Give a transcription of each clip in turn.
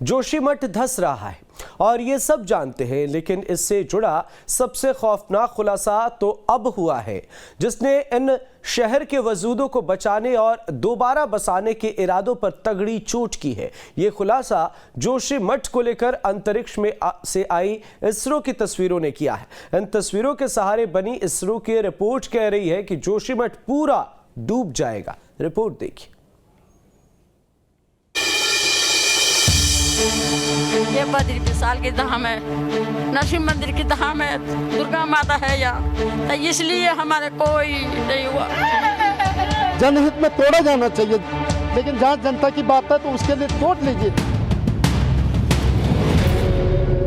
जोशीमठ धंस रहा है और ये सब जानते हैं, लेकिन इससे जुड़ा सबसे खौफनाक खुलासा तो अब हुआ है, जिसने इन शहर के वजूदों को बचाने और दोबारा बसाने के इरादों पर तगड़ी चोट की है। ये खुलासा जोशीमठ को लेकर अंतरिक्ष में से आई इसरो की तस्वीरों ने किया है। इन तस्वीरों के सहारे बनी इसरो की रिपोर्ट कह रही है कि जोशीमठ पूरा डूब जाएगा। रिपोर्ट देखिए। ये बद्री विशाल की धाम है, नरसिंह मंदिर की धाम है, दुर्गा माता है यहाँ, तो इसलिए हमारे कोई नहीं हुआ। जनहित में तोड़ा जाना चाहिए, लेकिन जहाँ जनता की बात है तो उसके लिए तोड़ लीजिए।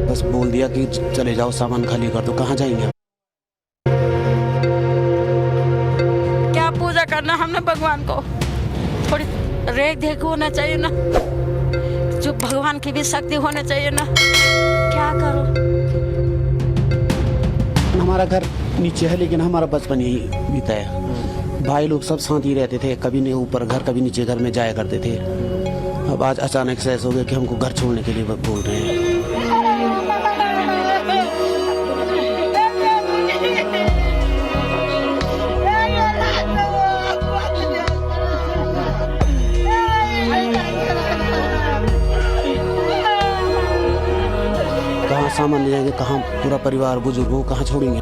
बस बोल दिया कि चले जाओ, सामान खाली कर दो, कहाँ जाएंगे? क्या पूजा करना हमने भगवान को, थोड़ी रेख देख होना चाहिए ना, जो भगवान की भी शक्ति होनी चाहिए ना। क्या करो, हमारा घर नीचे है, लेकिन हमारा बचपन यही बीता है। भाई लोग सब साथ ही रहते थे, कभी नहीं ऊपर घर कभी नीचे घर में जाया करते थे। अब आज अचानक से ऐसा हो गया कि हमको घर छोड़ने के लिए बोल रहे हैं। कहाँ सामान ले जाएंगे, कहाँ पूरा परिवार बुजुर्ग हो कहाँ छोड़ेंगे?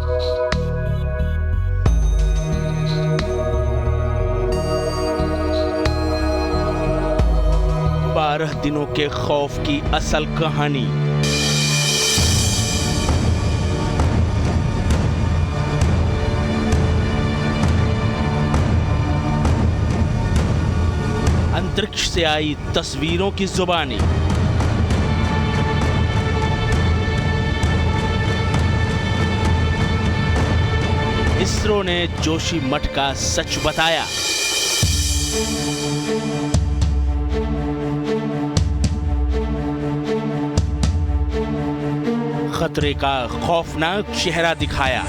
बारह दिनों के खौफ की असल कहानी। अंतरिक्ष से आई तस्वीरों की जुबानी। इसरो ने जोशीमठ का सच बताया। खतरे का खौफनाक चेहरा दिखाया।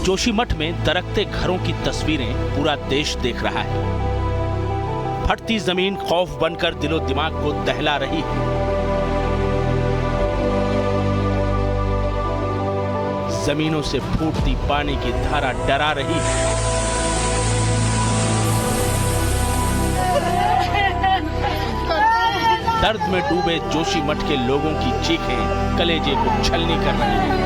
जोशीमठ में दरकते घरों की तस्वीरें पूरा देश देख रहा है। फटती जमीन खौफ बनकर दिलो दिमाग को दहला रही है। जमीनों से फूटती पानी की धारा डरा रही है। दर्द में डूबे जोशीमठ के लोगों की चीखें कलेजे को छलनी कर रही हैं।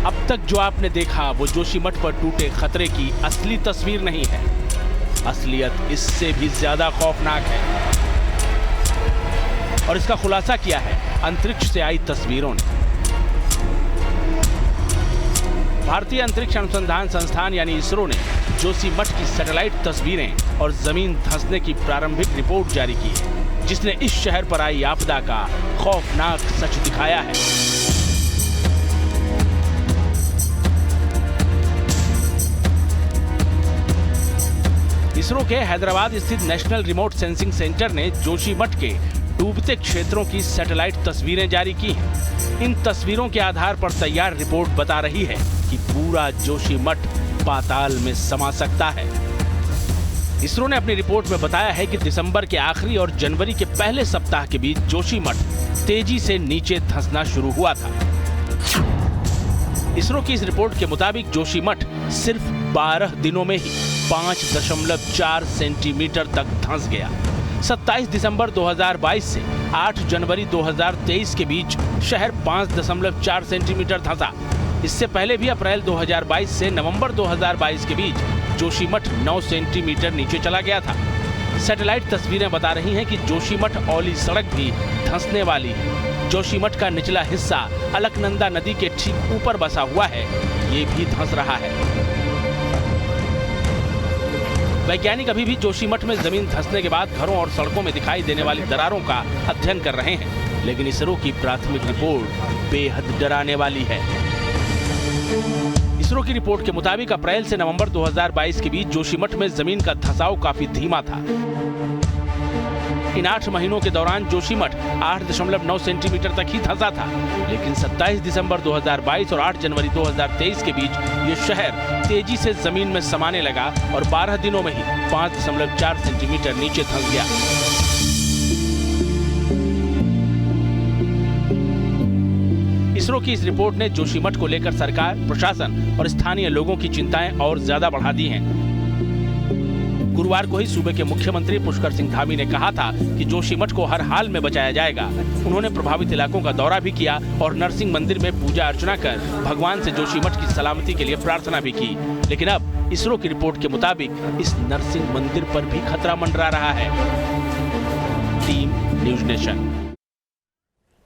अब तक जो आपने देखा वो जोशीमठ पर टूटे खतरे की असली तस्वीर नहीं है। असलियत इससे भी ज्यादा खौफनाक है और इसका खुलासा किया है अंतरिक्ष से आई तस्वीरों ने। भारतीय अंतरिक्ष अनुसंधान संस्थान यानी इसरो ने जोशीमठ की सैटेलाइट तस्वीरें और जमीन धंसने की प्रारंभिक रिपोर्ट जारी की है, जिसने इस शहर पर आई आपदा का खौफनाक सच दिखाया है। इसरो के हैदराबाद स्थित नेशनल रिमोट सेंसिंग सेंटर ने जोशीमठ के डूबते क्षेत्रों की सैटेलाइट तस्वीरें जारी की हैं। इन तस्वीरों के आधार पर तैयार रिपोर्ट बता रही है कि पूरा जोशीमठ पाताल में समा सकता है। इसरो ने अपनी रिपोर्ट में बताया है कि दिसंबर के आखिरी और जनवरी के पहले सप्ताह के बीच जोशीमठ तेजी से नीचे धंसना शुरू हुआ था। इसरो की इस रिपोर्ट के मुताबिक जोशीमठ सिर्फ 12 दिनों में ही 5.4 सेंटीमीटर तक धंस गया। 27 दिसंबर 2022 से 8 जनवरी 2023 के बीच शहर 5.4 सेंटीमीटर धंसा। इससे पहले भी अप्रैल 2022 से नवंबर 2022 के बीच जोशीमठ 9 सेंटीमीटर नीचे चला गया था। सैटेलाइट तस्वीरें बता रही हैं कि जोशीमठ औली सड़क भी धंसने वाली है। जोशीमठ का निचला हिस्सा अलकनंदा नदी के ठीक ऊपर बसा हुआ है, ये भी धंस रहा है। वैज्ञानिक अभी भी जोशीमठ में जमीन धंसने के बाद घरों और सड़कों में दिखाई देने वाली दरारों का अध्ययन कर रहे हैं, लेकिन इसरो की प्राथमिक रिपोर्ट बेहद डराने वाली है। इसरो की रिपोर्ट के मुताबिक अप्रैल से नवंबर 2022 के बीच जोशीमठ में जमीन का धंसाव काफी धीमा था। इन 8 महीनों के दौरान जोशीमठ 8.9 सेंटीमीटर तक ही धंसा था, लेकिन 27 दिसंबर 2022 और 8 जनवरी 2023 के बीच ये शहर तेजी से जमीन में समाने लगा और 12 दिनों में ही 5.4 सेंटीमीटर नीचे धंस गया। इसरो की इस रिपोर्ट ने जोशीमठ को लेकर सरकार, प्रशासन और स्थानीय लोगों की चिंताएं और ज्यादा बढ़ा दी हैं। गुरुवार को ही सूबे के मुख्यमंत्री पुष्कर सिंह धामी ने कहा था कि जोशीमठ को हर हाल में बचाया जाएगा। उन्होंने प्रभावित इलाकों का दौरा भी किया और नरसिंह मंदिर में पूजा अर्चना कर भगवान से जोशीमठ की सलामती के लिए प्रार्थना भी की। लेकिन अब इसरो की रिपोर्ट के मुताबिक इस नरसिंह मंदिर पर भी खतरा मंडरा रहा है। Team news nation.